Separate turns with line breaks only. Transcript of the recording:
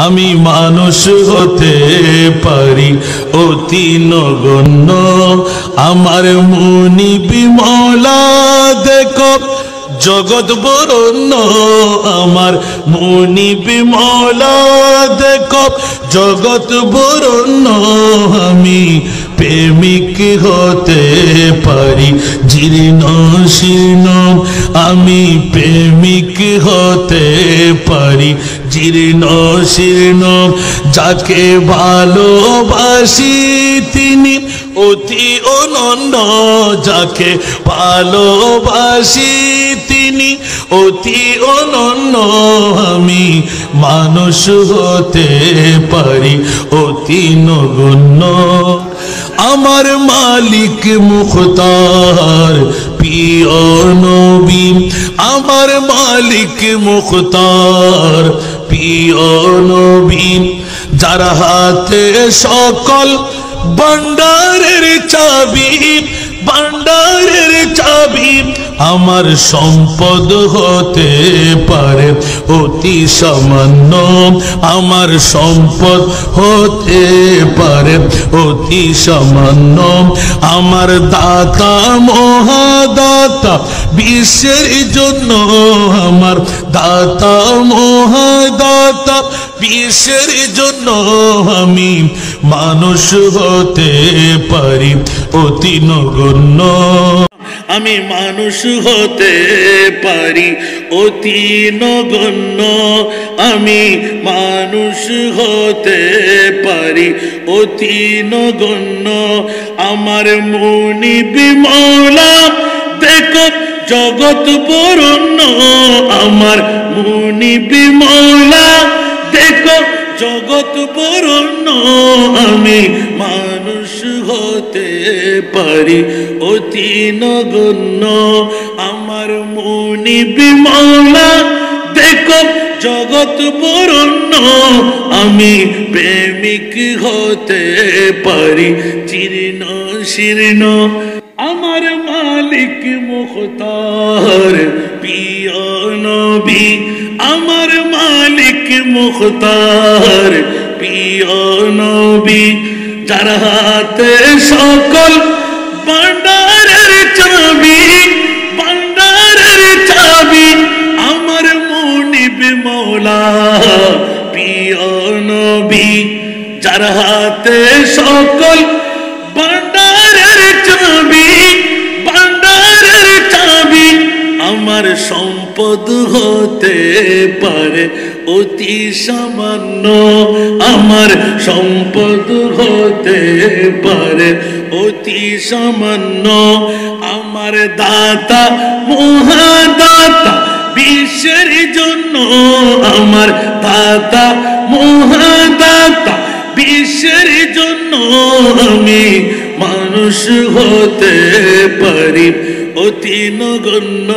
আমি মানুষ হতে পারি অতি নগণ্য। আমার মুনিব মওলা দেখো জগৎ বরণ্য। আমার মুনিব মওলা দেখো জগৎ বরণ্য। আমি প্রেমিক হতে পারি জীর্ণ শীর্ণ। আমি প্রেমিক হতে পারি জীর্ণ শীর্ণ। যাকে ভালোবাসি তিনি অতি অনন্য। যাকে ভালোবাসি তিনি অতি অনন্য। আমি মানুষ হতে পারি অতি নগণ্য। আমার মালিক মুখতার প্রিয় নবী। আমার মালিক মুখতার প্রিয় নবী। যার হাতে সকল ভান্ডারের চাবি, ভান্ডারের চাবি। আমার সম্পদ হতে পারে অতি সামান্য। আমার সম্পদ হতে পারে অতি সামান্য। আমার দাতা মহাদাতা বিশ্বের জন্য। আমার দাতা মহাদাতা বিশ্বের জন্য। আমি মানুষ হতে পারি অতি নগণ্য। আমি মানুষ হতে পারি অতি নগণ্য। আমি মানুষ হতে পারি অতি নগণ্য। আমার মুনিব মওলা দেখো জগৎ বরণ্য। আমার মুনিব মওলা দেখো জগৎ বরণ্য। আমি মানুষ হতে পারি অতি নগণ্য। আমার মুনিব মওলা দেখো জগৎ বরণ্য। আমি প্রেমিক হতে পারি জীর্ণ শীর্ণ। আমার মালিক মুখতার প্রিয় নবী। আমার মালিক মুখতার প্রিয় নবী। যার হাতে সকল ভান্ডারের চাবি, ভান্ডারের চাবি। আমার মুনিব মওলা প্রিয় নবী। যার হাতে সকল ভান্ডারের চাবি, ভান্ডারের চাবি। আমার সম্পদ হতে পারে অতি সামান্য। আমার সম্পদ হতে পারে অতি সামান্য। আমার দাতা মহাদাতা বিশ্বের জন্য। আমার দাতা মহাদাতা বিশ্বের জন্য। আমি মানুষ হতে পারি অতি নগণ্য।